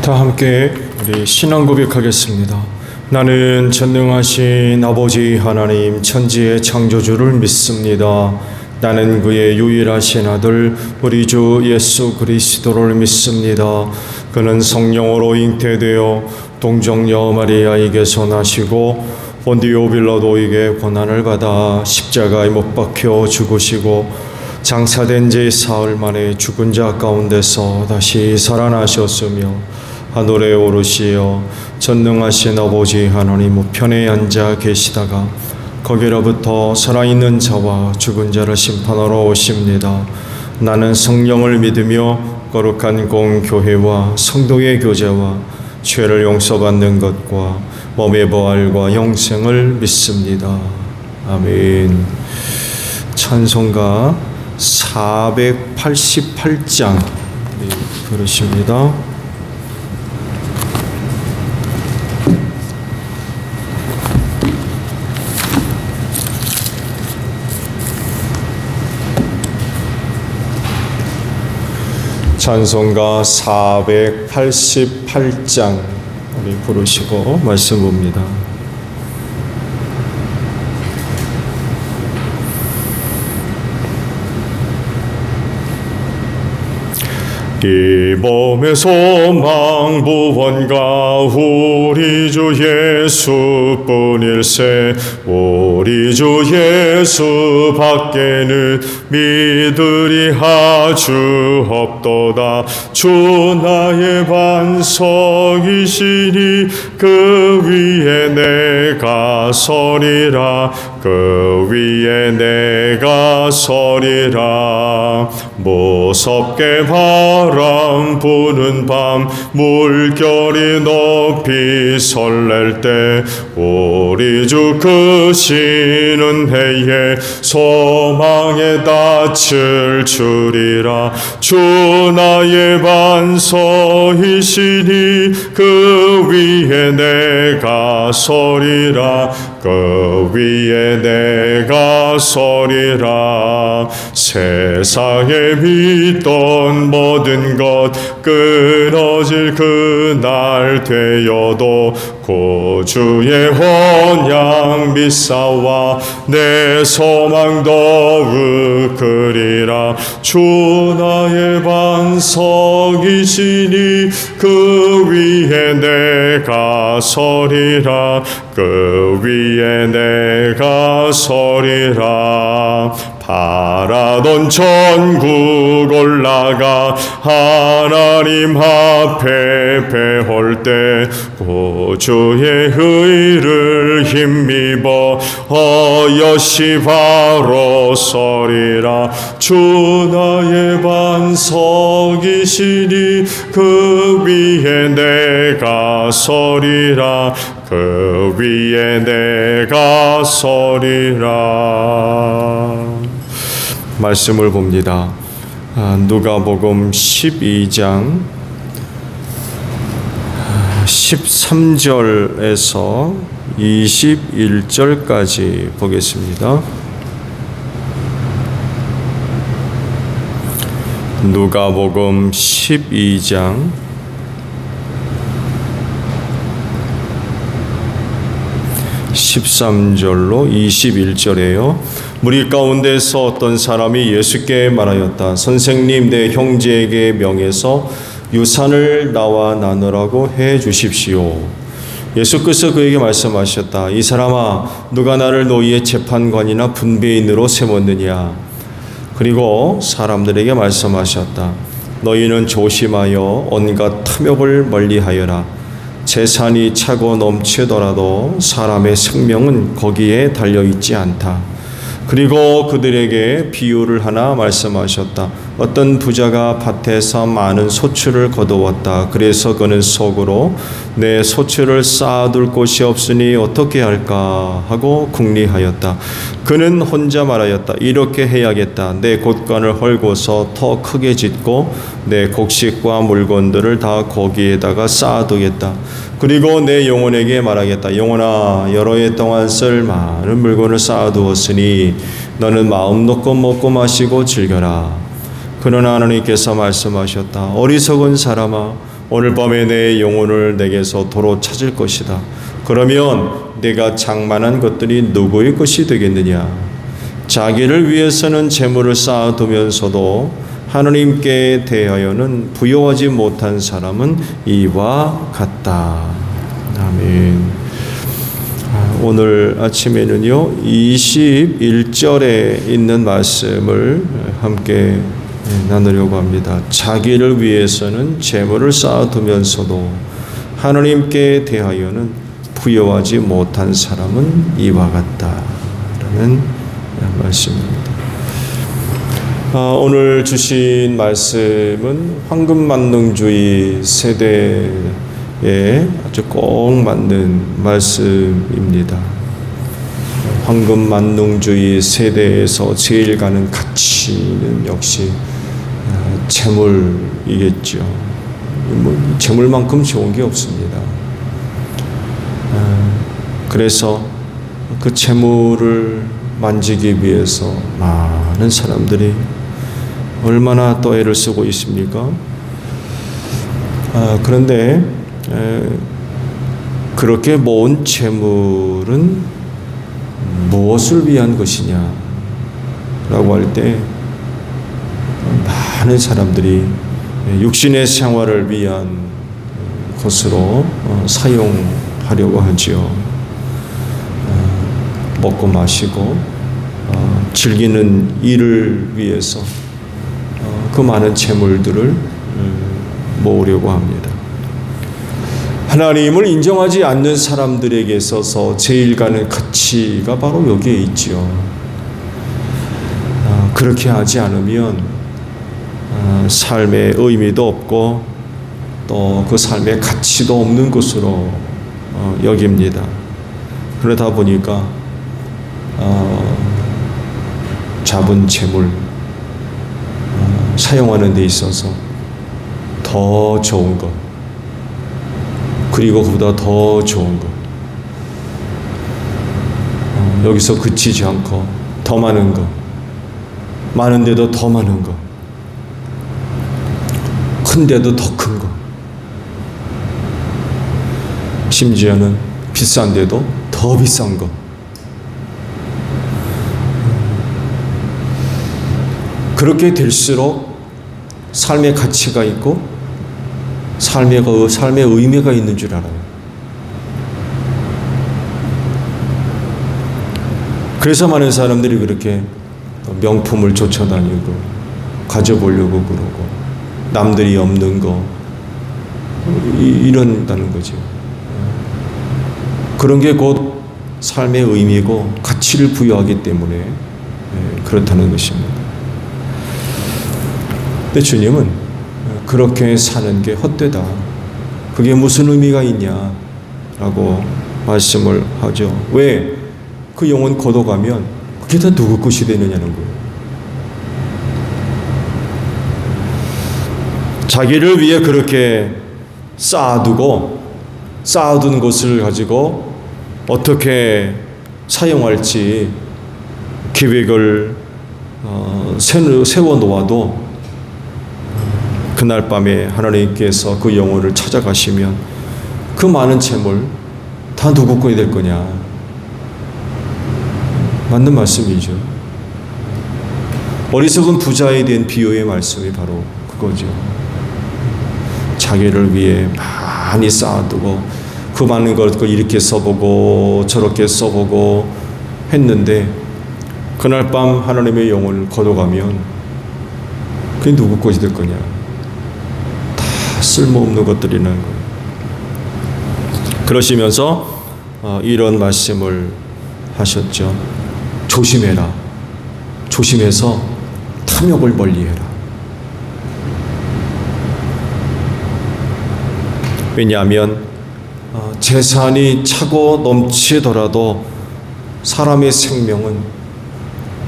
다 함께 우리 신앙 고백하겠습니다. 나는 전능하신 아버지 하나님 천지의 창조주를 믿습니다. 나는 그의 유일하신 아들 우리 주 예수 그리스도를 믿습니다. 그는 성령으로 잉태되어 동정녀 마리아에게서 나시고 본디오 빌라도에게 고난을 받아 십자가에 못 박혀 죽으시고 장사된 지 사흘 만에 죽은 자 가운데서 다시 살아나셨으며 하늘에 오르시어 전능하신 아버지 하나님 우편에 앉아 계시다가 거기로부터 살아있는 자와 죽은 자를 심판하러 오십니다. 나는 성령을 믿으며 거룩한 공교회와 성도의 교제와 죄를 용서받는 것과 몸의 부활과 영생을 믿습니다. 아멘. 찬송가 488장 부르십니다. 찬송가 488장 우리 부르시고 말씀 봅니다. 이 몸의 소망 구원가 우리 주 예수뿐일세. 우리 주 예수 밖에는 믿으리 아주 없도다. 주 나의 반석이시니 그 위에 내가 서리라. 그 위에 내가 서리라. 무섭게 바람 부는 밤 물결이 높이 설렐 때 우리 주 크시는 해에 소망의 닻을 주리라. 주 나의 반석이시니 그 위에 내가 서리라. 그 위에 내가 서리라. 세상에 믿던 모든 것 끊어질 그날 되어도 구주의 언약 믿사와 내 소망 더욱 크리라. 주 나의 반석이시니 그 위에 내가 서리라. 그 위에 내가 서리라. 바라던 천국 올라가 하나님 앞에 배울 때 구주의 의를 힘입어 어여시 바로 서리라. 주 나의 반석이시니 그 위에 내가 서리라. 그 위에 내가 서리라. 말씀을 봅니다. 누가복음 12장 13절에서 21절까지 보겠습니다. 누가복음 12장 13절로 21절에요. 무리 가운데서 어떤 사람이 예수께 말하였다. 선생님, 내 형제에게 명해서 유산을 나와 나누라고 해 주십시오. 예수께서 그에게 말씀하셨다. 이 사람아, 누가 나를 너희의 재판관이나 분배인으로 세웠느냐? 그리고 사람들에게 말씀하셨다. 너희는 조심하여 온갖 탐욕을 멀리하여라. 재산이 차고 넘치더라도 사람의 생명은 거기에 달려있지 않다. 그리고 그들에게 비유를 하나 말씀하셨다. 어떤 부자가 밭에서 많은 소출을 거두었다. 그래서 그는 속으로 내 소출을 쌓아둘 곳이 없으니 어떻게 할까 하고 궁리하였다. 그는 혼자 말하였다. 이렇게 해야겠다. 내 곳간을 헐고서 더 크게 짓고 내 곡식과 물건들을 다 거기에다가 쌓아두겠다. 그리고 내 영혼에게 말하겠다. 영혼아, 여러 해 동안 쓸 많은 물건을 쌓아두었으니 너는 마음 놓고 먹고 마시고 즐겨라. 그러나 하나님께서 말씀하셨다. 어리석은 사람아, 오늘 밤에 내 영혼을 내게서 도로 찾을 것이다. 그러면 내가 장만한 것들이 누구의 것이 되겠느냐? 자기를 위해서는 재물을 쌓아두면서도 하나님께 대하여는 부여하지 못한 사람은 이와 같다. 아멘. 오늘 아침에는요 21절에 있는 말씀을 함께 나누려고 합니다. 자기를 위해서는 재물을 쌓아두면서도 하나님께 대하여는 부여하지 못한 사람은 이와 같다라는 말씀입니다. 오늘 주신 말씀은 황금만능주의 세대에 아주 꼭 맞는 말씀입니다. 황금만능주의 세대에서 제일 가는 가치는 역시 재물이겠죠. 재물만큼 좋은 게 없습니다. 그래서 그 재물을 만지기 위해서 많은 사람들이 얼마나 또 애를 쓰고 있습니까? 그런데 그렇게 모은 재물은 무엇을 위한 것이냐 라고 할 때 많은 사람들이 육신의 생활을 위한 것으로 사용하려고 하죠. 먹고 마시고 즐기는 일을 위해서 그 많은 재물들을 모으려고 합니다. 하나님을 인정하지 않는 사람들에게 있어서 제일 가는 가치가 바로 여기에 있지요. 그렇게 하지 않으면 삶의 의미도 없고 또 그 삶의 가치도 없는 것으로 여깁니다. 그러다 보니까 잡은 재물 사용하는 데 있어서 더 좋은 것, 그리고 그보다 더 좋은 것, 여기서 그치지 않고 더 많은 것, 많은데도 더 많은 것, 큰데도 더 큰 것, 심지어는 비싼데도 더 비싼 것. 그렇게 될수록 삶의 가치가 있고 삶의 의미가 있는 줄 알아요. 그래서 많은 사람들이 그렇게 명품을 쫓아다니고 가져보려고 그러고 남들이 없는 거 이런다는 거죠. 그런 게 곧 삶의 의미고 가치를 부여하기 때문에 그렇다는 것입니다. 근데 주님은 그렇게 사는 게 헛되다. 그게 무슨 의미가 있냐라고 말씀을 하죠. 왜? 그 영혼 걷어가면 그게 다 누구 것이 되느냐는 거예요. 자기를 위해 그렇게 쌓아둔 것을 가지고 어떻게 사용할지 계획을 세워놓아도 그날 밤에 하나님께서 그 영혼을 찾아가시면 그 많은 재물 다 누구 거야 될 거냐. 맞는 말씀이죠. 어리석은 부자에 대한 비유의 말씀이 바로 그거죠. 자기를 위해 많이 쌓아두고 그 많은 것을 이렇게 써보고 저렇게 써보고 했는데 그날 밤 하나님의 영혼을 걷어가면 그게 누구 것이 될 거냐. 다 쓸모없는 것들이라는 거예요. 그러시면서 이런 말씀을 하셨죠. 조심해라. 조심해서 탐욕을 멀리해라. 왜냐하면 재산이 차고 넘치더라도 사람의 생명은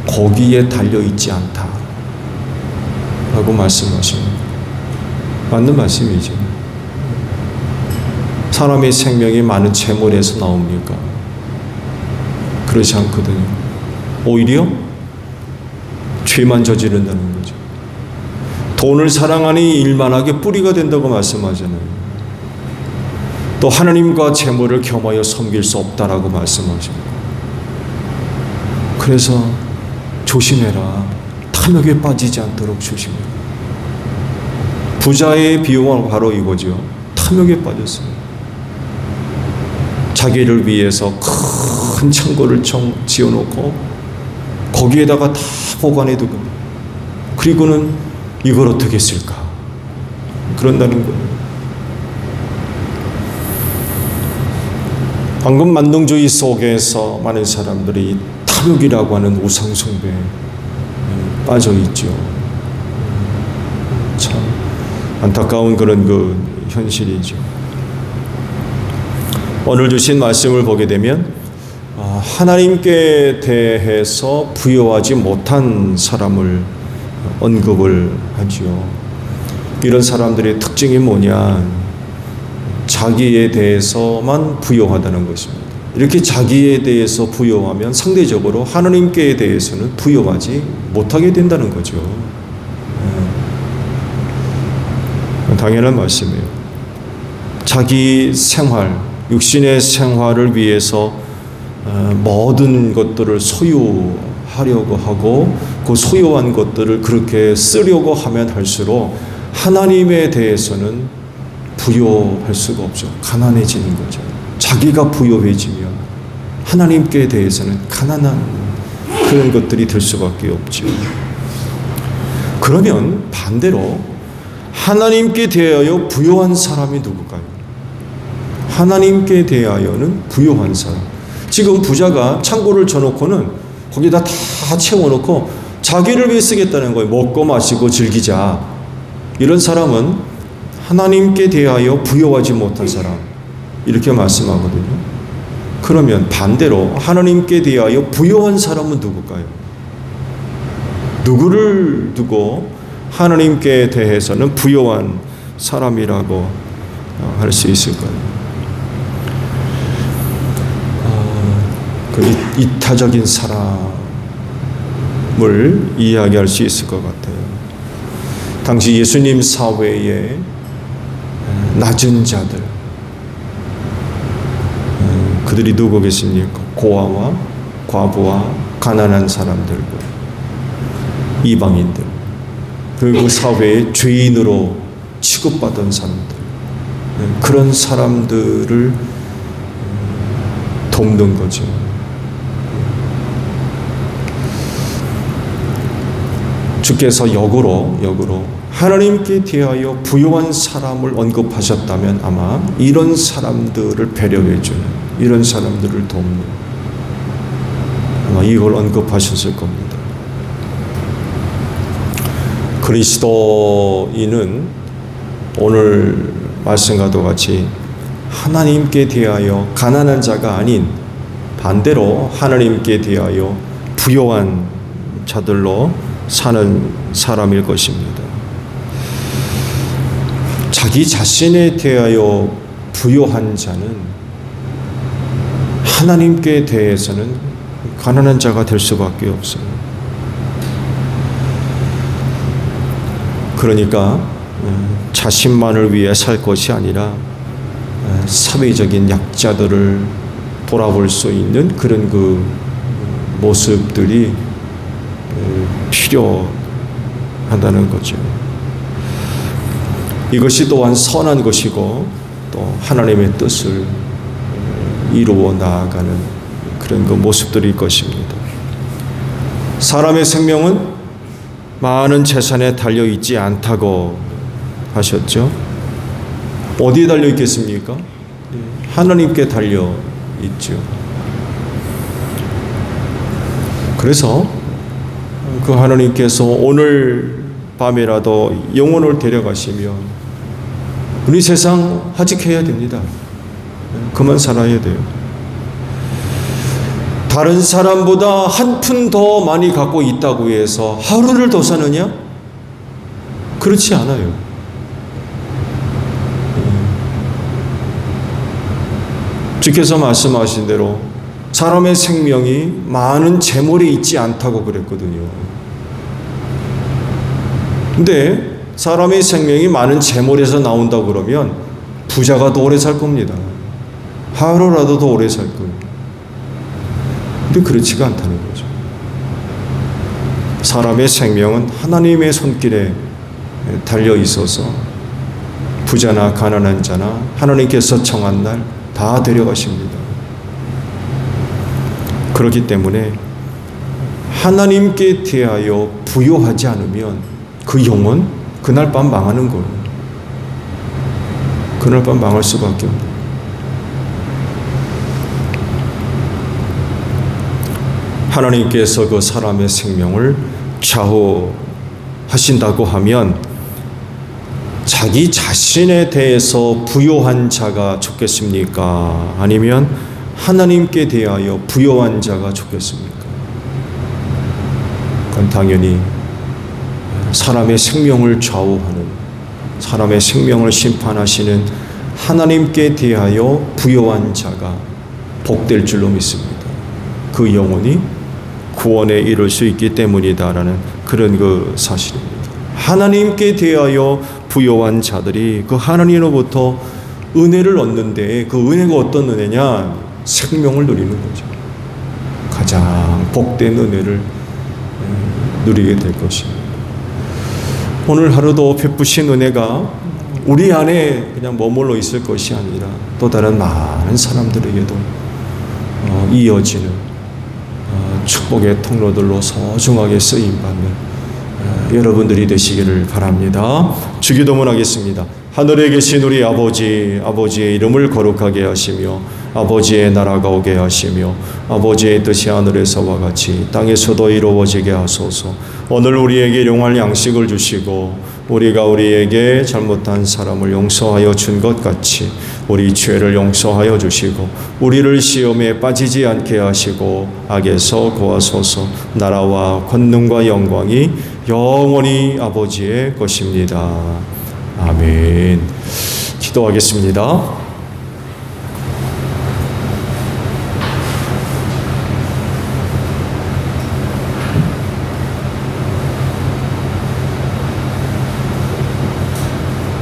거기에 달려있지 않다 라고 말씀하십니다. 맞는 말씀이죠. 사람의 생명이 많은 재물에서 나옵니까? 그렇지 않거든요. 오히려 죄만 저지른다는 거죠. 돈을 사랑하니 일만하게 뿌리가 된다고 말씀하잖아요. 또 하나님과 재물을 겸하여 섬길 수 없다라고 말씀하십니다. 그래서 조심해라. 탐욕에 빠지지 않도록 조심해라. 부자의 비용은 바로 이거죠. 탐욕에 빠졌어요. 자기를 위해서 큰 창고를 지어놓고 거기에다가 다 보관해두고 그리고는 이걸 어떻게 쓸까? 그런다는 거예요. 방금 만능주의 속에서 많은 사람들이 탐욕이라고 하는 우상숭배에 빠져 있죠. 참 안타까운 그런 현실이죠. 오늘 주신 말씀을 보게 되면 하나님께 대해서 부여하지 못한 사람을 언급을 하죠. 이런 사람들의 특징이 뭐냐? 자기에 대해서만 부여하다는 것입니다. 이렇게 자기에 대해서 부여하면 상대적으로 하나님께 대해서는 부여하지 못하게 된다는 거죠. 당연한 말씀이에요. 자기 생활, 육신의 생활을 위해서 모든 것들을 소유하려고 하고 그 소유한 것들을 그렇게 쓰려고 하면 할수록 하나님에 대해서는 부여할 수가 없죠. 가난해지는 거죠. 자기가 부여해지면 하나님께 대해서는 가난한 그런 것들이 될 수밖에 없죠. 그러면 반대로 하나님께 대하여 부여한 사람이 누굴까요? 하나님께 대하여는 부여한 사람. 지금 부자가 창고를 쳐놓고는 거기다 다 채워놓고 자기를 위해 쓰겠다는 거예요. 먹고 마시고 즐기자. 이런 사람은 하나님께 대하여 부여하지 못한 사람. 이렇게 말씀하거든요. 그러면 반대로 하나님께 대하여 부여한 사람은 누굴까요? 누구를 두고 하나님께 대해서는 부여한 사람이라고 할 수 있을까요? 그 이타적인 사람을 이야기할 수 있을 것 같아요. 당시 예수님 사회에 낮은 자들, 그들이 누구겠습니까? 고아와 과부와 가난한 사람들, 이방인들, 그리고 사회의 죄인으로 취급받은 사람들, 그런 사람들을 돕는 거죠. 주께서 역으로 하나님께 대하여 부여한 사람을 언급하셨다면 아마 이런 사람들을 배려해주는, 이런 사람들을 돕는, 아마 이걸 언급하셨을 겁니다. 그리스도인은 오늘 말씀과도 같이 하나님께 대하여 가난한 자가 아닌 반대로 하나님께 대하여 부여한 자들로 사는 사람일 것입니다. 자기 자신에 대하여 부여한 자는 하나님께 대해서는 가난한 자가 될 수밖에 없어요. 그러니까 자신만을 위해 살 것이 아니라 사회적인 약자들을 돌아볼 수 있는 그런 그 모습들이 필요하다는 거죠. 이것이 또한 선한 것이고 또 하나님의 뜻을 이루어 나아가는 그런 그 모습들일 것입니다. 사람의 생명은 많은 재산에 달려 있지 않다고 하셨죠. 어디에 달려 있겠습니까? 하나님께 달려 있죠. 그래서 그 하나님께서 오늘 밤이라도 영혼을 데려가시면 우리 세상 하직해야 됩니다. 그만 살아야 돼요. 다른 사람보다 한 푼 더 많이 갖고 있다고 해서 하루를 더 사느냐? 그렇지 않아요. 주께서 말씀하신 대로 사람의 생명이 많은 재물에 있지 않다고 그랬거든요. 근데 사람의 생명이 많은 재물에서 나온다고 그러면 부자가 더 오래 살 겁니다. 하루라도 더 오래 살 거예요. 근데 그렇지가 않다는 거죠. 사람의 생명은 하나님의 손길에 달려 있어서 부자나 가난한 자나 하나님께서 정한 날 다 데려가십니다. 그렇기 때문에 하나님께 대하여 부요하지 않으면 그 영혼 그날 밤 망하는 거예요. 그날 밤 망할 수밖에 없는. 하나님께서 그 사람의 생명을 좌우하신다고 하면 자기 자신에 대해서 부요한 자가 좋겠습니까? 아니면 하나님께 대하여 부요한 자가 좋겠습니까? 그건 당연히 사람의 생명을 좌우하는, 사람의 생명을 심판하시는 하나님께 대하여 부요한 자가 복될 줄로 믿습니다. 그 영혼이 구원에 이를 수 있기 때문이다라는 그런 그 사실입니다. 하나님께 대하여 부요한 자들이 그 하나님으로부터 은혜를 얻는데 그 은혜가 어떤 은혜냐? 생명을 누리는 거죠. 가장 복된 은혜를 누리게 될 것입니다. 오늘 하루도 베푸신 은혜가 우리 안에 그냥 머물러 있을 것이 아니라 또 다른 많은 사람들에게도 이어지는 축복의 통로들로 소중하게 쓰임받는 여러분들이 되시기를 바랍니다. 주기도문 하겠습니다. 하늘에 계신 우리 아버지, 아버지의 이름을 거룩하게 하시며 아버지의 나라가 오게 하시며 아버지의 뜻이 하늘에서와 같이 땅에서도 이루어지게 하소서. 오늘 우리에게 일용할 양식을 주시고 우리가 우리에게 잘못한 사람을 용서하여 준 것 같이 우리 죄를 용서하여 주시고 우리를 시험에 빠지지 않게 하시고 악에서 구하소서. 나라와 권능과 영광이 영원히 아버지의 것입니다. 아멘. 기도하겠습니다.